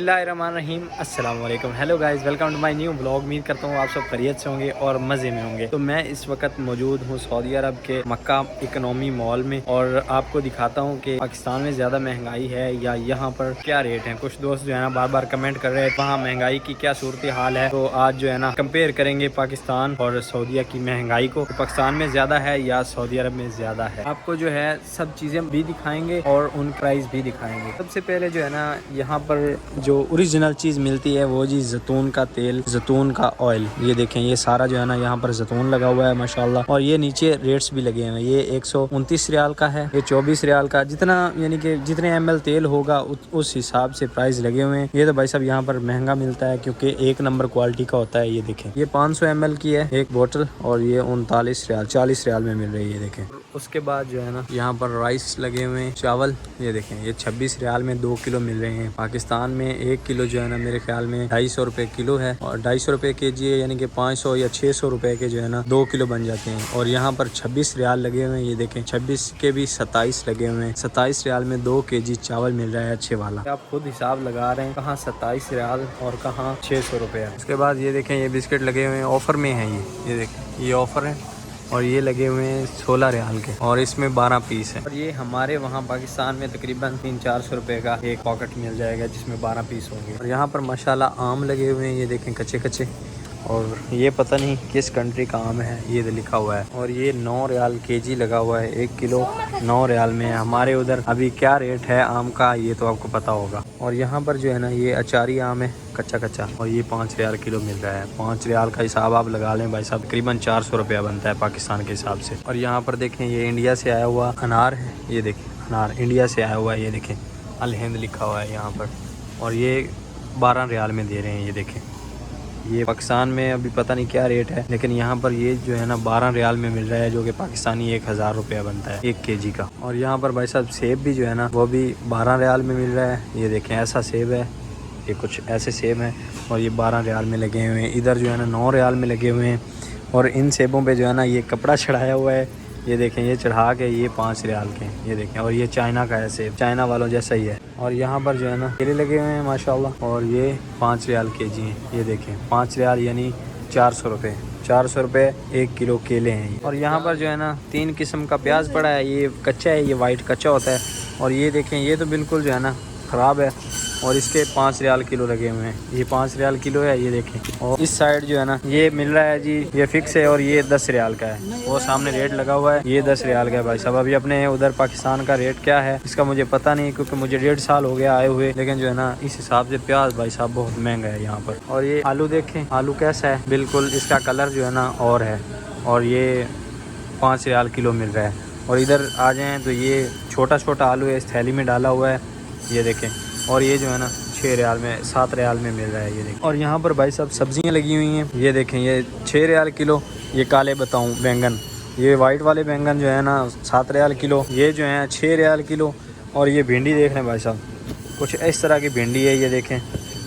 बिस्मिल्लाहिर्रहमानिर्रहीम अस्सलाम वालेकुम। Hello guys, welcome to my new blog. उम्मीद करता हूँ आप सब खैरियत से होंगे और मज़े में होंगे। तो मैं इस वक्त मौजूद हूँ सऊदी अरब के मक्का इकोनॉमी मॉल में और आपको दिखाता हूँ कि पाकिस्तान में ज़्यादा महंगाई है या यहाँ पर क्या रेट है। कुछ दोस्त जो है ना बार बार कमेंट कर रहे हैं वहाँ महंगाई की क्या सूरत हाल है। तो आज जो है ना कंपेयर करेंगे पाकिस्तान और सऊदीया की महंगाई को। तो पाकिस्तान में ज़्यादा है या सऊदी अरब में ज़्यादा है, आपको जो है सब चीज़ें भी दिखाएंगे और उन प्राइस भी दिखाएंगे। सबसे पहले जो है ना यहाँ पर जो ओरिजिनल चीज़ मिलती है वो जी जैतून का तेल, जैतून का ऑयल। ये देखें, ये सारा जो है ना यहाँ पर जैतून लगा हुआ है माशाल्लाह। और ये नीचे रेट्स भी लगे हैं। ये 129 रियाल का है, ये 24 रियाल का। जितना यानी कि जितने ml तेल होगा उस हिसाब से प्राइस लगे हुए हैं। ये तो भाई साहब यहाँ पर महंगा मिलता है क्योंकि एक नंबर क्वालिटी का होता है। ये देखें, ये 500 ml की है एक बोतल और ये 39 रियाल 40 रियाल में मिल रही है। देखें, उसके बाद जो है ना यहाँ पर राइस लगे हुए हैं, चावल। ये देखें, ये 26 रियाल में 2 किलो मिल रहे हैं। पाकिस्तान में 1 किलो जो है ना मेरे ख्याल में 250 रुपये किलो है और 250 रुपये kg है, यानी कि 500 या 600 रुपये के जो है ना 2 किलो बन जाते हैं। और यहाँ पर 26 रियाल लगे हुए हैं। ये देखें, 26 के भी 27 लगे हुए हैं। 27 रियाल में 2 kg चावल मिल रहा है अच्छे वाला। आप खुद हिसाब लगा रहे हैं कहाँ 27 रियाल और कहाँ 600 रुपये। उसके बाद ये देखें, ये बिस्किट लगे हुए हैं, ऑफर में है। ये देखें, ये ऑफर है और ये लगे हुए हैं 16 रियाल के और इसमें 12 पीस है। और ये हमारे वहाँ पाकिस्तान में तकरीबन 300-400 रुपये का एक पॉकेट मिल जाएगा जिसमें 12 पीस होंगे। और यहाँ पर माशाल्लाह आम लगे हुए हैं। ये देखें, कच्चे कच्चे। और ये पता नहीं किस कंट्री का आम है, ये तो लिखा हुआ है। और ये 9 रियाल kg लगा हुआ है, 1 किलो 9 रियाल में है। हमारे उधर अभी क्या रेट है आम का ये तो आपको पता होगा। और यहाँ पर जो है ना ये अचारी आम है, कच्चा कच्चा, और ये 5 रियाल किलो मिल रहा है। 5 रियाल का हिसाब आप लगा लें भाई साहब, तकरीबन 400 रुपया बनता है पाकिस्तान के हिसाब से। और यहाँ पर देखें, ये इंडिया से आया हुआ अनार है। ये देखें, अनार इंडिया से आया हुआ है। ये देखें, अल हिंद लिखा हुआ है यहाँ पर। और ये 12 रियाल में दे रहे हैं। ये देखें, ये पाकिस्तान में अभी पता नहीं क्या रेट है, लेकिन यहाँ पर ये जो है ना 12 रियाल में मिल रहा है, जो कि पाकिस्तानी 1000 रुपया बनता है 1 kg का। और यहाँ पर भाई साहब सेब भी जो है ना वो भी 12 रियाल में मिल रहा है। ये देखें, ऐसा सेब है, ये कुछ ऐसे सेब हैं और ये 12 रियाल में लगे हुए हैं। इधर जो है ना 9 रियाल में लगे हुए हैं। और इन सेबों पे जो है ना ये कपड़ा चढ़ाया हुआ है। ये देखें, ये चढ़ा के ये 5 रियाल के। ये देखें, और ये चाइना का है सेब, चाइना वालों जैसा ही है। और यहाँ पर जो है ना केले लगे हुए हैं माशाल्लाह, और ये 5 रियाल kg हैं। ये देखें, 5 रियाल यानी 400 रुपये। 400 रुपये 1 किलो केले हैं। और यहाँ पर जो है ना 3 किस्म का प्याज पड़ा है। ये कच्चा है, ये वाइट कच्चा होता है। और ये देखें, ये तो बिल्कुल जो है ना ख़राब है और इसके 5 रियाल किलो लगे हुए हैं। ये 5 रियाल किलो है। ये देखें, और इस साइड जो है ना ये मिल रहा है जी, ये फिक्स है और ये 10 रियाल का है। वो सामने रेट लगा हुआ है, ये 10 रियाल का है भाई साहब। अभी अपने उधर पाकिस्तान का रेट क्या है इसका मुझे पता नहीं, क्योंकि मुझे 1.5 साल हो गया आए हुए, लेकिन जो है ना इस हिसाब से प्याज भाई साहब बहुत महंगा है यहाँ पर। और ये आलू देखें, आलू कैसा है, बिल्कुल इसका कलर जो है ना और है। और ये 5 रियाल किलो मिल रहा है। और इधर आ जाएँ तो ये छोटा छोटा आलू है, इस थैली में डाला हुआ है। ये देखें, और ये जो है ना 6 रियाल में 7 रियाल में मिल रहा है। ये देखें, और यहाँ पर भाई साहब सब्जियाँ लगी हुई हैं। ये देखें, ये 6 रियाल किलो। ये काले बताऊँ बैंगन, ये वाइट वाले बैंगन जो है ना 7 रियाल किलो। ये जो है 6 रियाल किलो। और ये भिंडी देख रहे हैं भाई साहब, कुछ इस तरह की भिंडी है। ये देखें,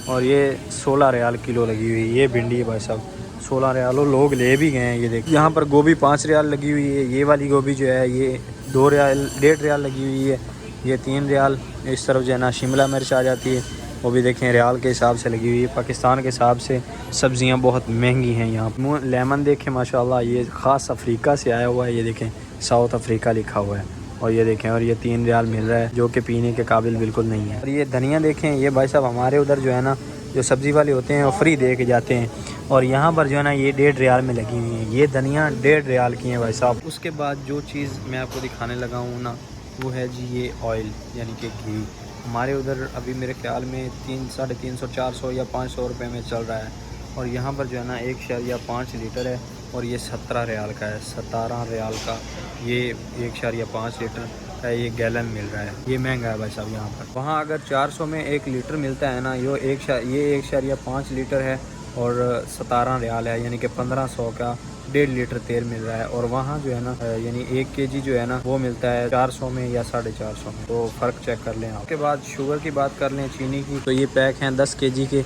और ये 16 रियाल किलो लगी हुई है। ये भिंडी है भाई साहब 16 रियाल, और लोग ले भी गए हैं। ये देखें, यहाँ पर गोभी 5 रियाल लगी हुई है। ये वाली गोभी जो है ये 2 रियाल 1.5 रियाल लगी हुई है। ये 3 रियाल। इस तरफ जो है ना शिमला मिर्च आ जाती है, वो भी देखें रियाल के हिसाब से लगी हुई है। पाकिस्तान के हिसाब से सब्ज़ियाँ बहुत महंगी हैं यहाँ। लेमन देखें माशाल्लाह, ये ख़ास अफ्रीका से आया हुआ है। ये देखें, साउथ अफ्रीका लिखा हुआ है। और ये देखें, और ये 3 रियाल मिल रहा है, जो कि पीने के काबिल बिल्कुल नहीं है। और ये धनिया देखें, ये भाई साहब हमारे उधर जो है ना जो सब्ज़ी वाले होते हैं वो फ्री दे के जाते हैं, और यहाँ पर जो है ना ये 1.5 रियाल में लगी हुई है। ये धनिया 1.5 रियाल की है भाई साहब। उसके बाद जो चीज़ मैं आपको दिखाने लगा हूँ ना वो है जी ये ऑयल, यानी कि घी। हमारे उधर अभी मेरे ख्याल में 300-350 400 या 500 रुपये में चल रहा है। और यहाँ पर जो है ना 1.5 लीटर है और ये 17 रियाल का है। 17 रियाल का ये 1.5 लीटर का ये गैलन मिल रहा है। ये महंगा है भाई साहब यहाँ पर। वहाँ अगर 400 में 1 लीटर मिलता है ना, ये 1.5 लीटर है और 17 रियाल है, यानी कि 1500 का 1.5 लीटर तेल मिल रहा है। और वहाँ जो है ना यानी 1 kg जो है ना वो मिलता है 400 में या 450 में। तो फ़र्क चेक कर लें आप। उसके बाद शुगर की बात कर लें, चीनी की, तो ये पैक हैं 10 kg के,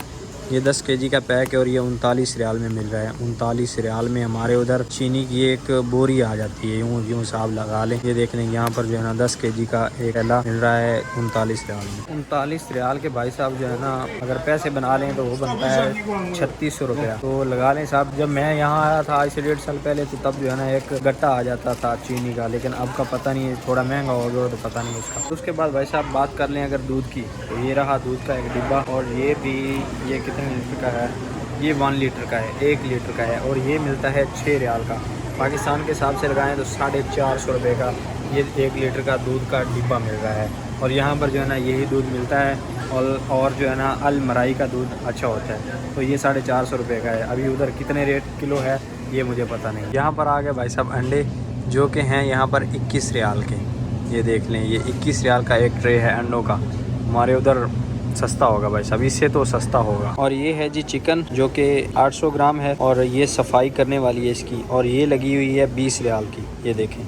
ये 10 केजी का पैक है और ये 39 रियाल में मिल रहा है। 39 रियाल में हमारे उधर चीनी की एक बोरी आ जाती है, यूँ यूँ हिसाब लगा लें। ये देख लें यहाँ पर जो है ना 10 केजी का एक थैला मिल रहा है 39 रियाल में। 39 रियाल के भाई साहब जो है ना अगर पैसे बना लें तो वो बनता है 3600 रुपया। तो लगा लें साहब, जब मैं यहाँ आया था आज से 1.5 साल पहले तो तब जो है ना एक गट्टा आ जाता था चीनी का, लेकिन अब का पता नहीं है, थोड़ा महंगा हो गया तो पता नहीं उसका। तो उसके बाद भाई साहब बात कर लें अगर दूध की, तो ये रहा दूध का एक डिब्बा और ये भी, ये कितने लीटर का है, ये 1 लीटर का है, 1 लीटर का है और ये मिलता है 6 रियाल का। पाकिस्तान के हिसाब से लगाएं तो 450 रुपये का ये 1 लीटर का दूध का डिब्बा मिल रहा है। और यहाँ पर जो है ना यही दूध मिलता है और जो है ना अल मराई का दूध अच्छा होता है, तो ये 450 रुपये का है। अभी उधर कितने रेट किलो है ये मुझे पता नहीं। यहाँ पर आ गए भाई साहब अंडे, जो कि हैं यहाँ पर 21 रियाल के। ये देख लें, ये 21 रियाल का एक ट्रे है अंडों का। हमारे उधर सस्ता होगा भाई साहब, इससे तो सस्ता होगा। और ये है जी चिकन जो कि 800 ग्राम है और ये सफाई करने वाली है इसकी, और ये लगी हुई है 20 रियाल की। ये देखें,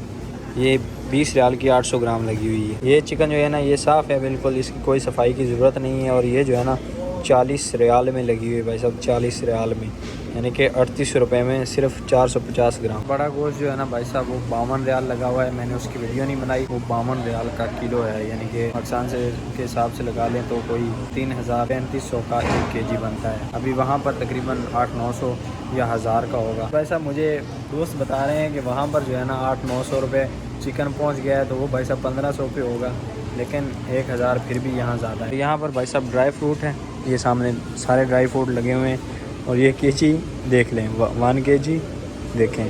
ये 20 रियाल की 800 ग्राम लगी हुई है। ये चिकन जो है ना ये साफ़ है बिल्कुल, इसकी कोई सफाई की ज़रूरत नहीं है। और ये जो है ना 40 रियाल में लगी हुई है भाई साहब, 40 रियाल में, यानी कि 38 रुपये में सिर्फ 450 ग्राम। बड़ा गोश्त जो है ना भाई साहब वो 52 रियाल लगा हुआ है। मैंने उसकी वीडियो नहीं बनाई, वो 52 रियाल का किलो है, यानी कि पाकिस्तान से के हिसाब से लगा लें तो कोई 3500 का 1 केजी बनता है। अभी वहाँ पर तकरीबन 800-900 या 1000 का होगा। भाई साहब मुझे दोस्त बता रहे हैं कि वहाँ पर जो है ना 800-900 रुपये चिकन पहुँच गया है, तो वो भाई साहब 1500 रुपये होगा, लेकिन 1000 फिर भी यहाँ ज़्यादा है। यहाँ पर भाई साहब ड्राई फ्रूट है, ये सामने सारे ड्राई फ्रूट लगे हुए हैं। और ये केजी देख लें, 1 केजी देखें,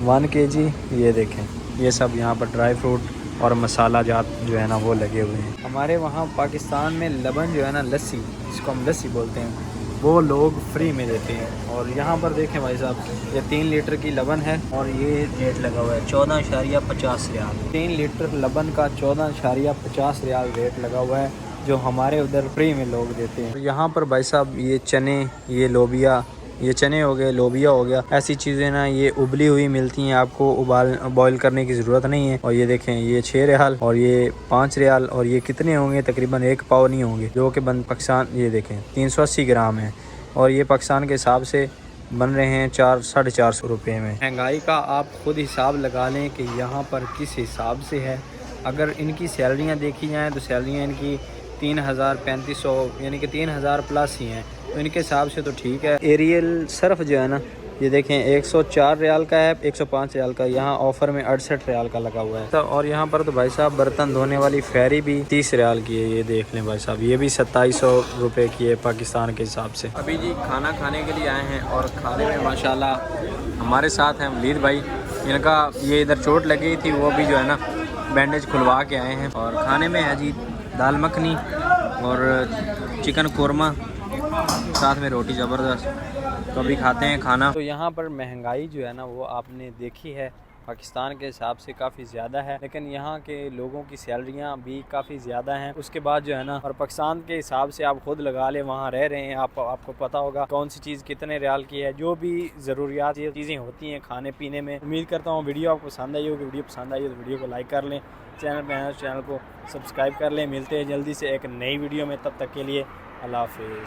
1 केजी ये देखें, ये सब यहाँ पर ड्राई फ्रूट और मसाला जात जो है ना वो लगे हुए हैं। हमारे वहाँ पाकिस्तान में लबन जो है ना, लस्सी जिसको हम लस्सी बोलते हैं, वो लोग फ्री में देते हैं। और यहाँ पर देखें भाई साहब ये 3 लीटर की लबन है और ये रेट लगा हुआ है 14.50 रियाल। 3 लीटर लबन का 14.50 रियाल रेट लगा हुआ है, जो हमारे उधर फ्री में लोग देते हैं। तो यहाँ पर भाई साहब ये चने, ये लोबिया, ये चने हो गए, लोबिया हो गया, ऐसी चीज़ें ना ये उबली हुई मिलती हैं, आपको बॉईल करने की ज़रूरत नहीं है। और ये देखें ये 6 रियाल और ये 5 रियाल, और ये कितने होंगे, तकरीबन 1 पाव नहीं होंगे, जो कि बन पाकिस्तान, ये देखें 380 ग्राम है और ये पाकिस्तान के हिसाब से बन रहे हैं 400-450 रुपये में। महंगाई का आप खुद हिसाब लगा लें कि यहाँ पर किस हिसाब से है। अगर इनकी सैलरियाँ देखी जाएँ तो सैलरियाँ इनकी 3000-3500 यानी कि 3000 प्लस ही हैं, तो इनके हिसाब से तो ठीक है। एरियल सर्फ जो है ना ये देखें 104 रियाल का है, 105 रियाल का, यहाँ ऑफ़र में 68 रियाल का लगा हुआ है। तो और यहाँ पर तो भाई साहब बर्तन धोने वाली फेरी भी 30 रियाल की है, ये देख लें भाई साहब, ये भी 2700 रुपये की है पाकिस्तान के हिसाब से। अभी जी खाना खाने के लिए आए हैं और खाने में माशाल्लाह हमारे साथ हैं वलीद भाई, इनका ये इधर चोट लगी थी, वो भी जो है ना बैंडेज खुलवा के आए हैं। और खाने में है जी दाल मखनी और चिकन कोरमा, साथ में रोटी ज़बरदस्त। तो अभी खाते हैं खाना। तो यहाँ पर महंगाई जो है ना वो आपने देखी है, पाकिस्तान के हिसाब से काफ़ी ज़्यादा है, लेकिन यहाँ के लोगों की सैलरियाँ भी काफ़ी ज़्यादा हैं। उसके बाद जो है ना, और पाकिस्तान के हिसाब से आप खुद लगा ले, वहाँ रह रहे हैं, आपको पता होगा कौन सी चीज़ कितने रियाल की है। जो भी ज़रूरियात चीज़ें होती हैं खाने पीने में। उम्मीद करता हूँ वीडियो आपको पसंद आई होगी। वीडियो पसंद आई हो तो वीडियो को लाइक कर लें, चैनल पे आए चैनल को सब्सक्राइब कर लें। मिलते हैं जल्दी से एक नई वीडियो में, तब तक के लिए अल्लाह हाफिज़।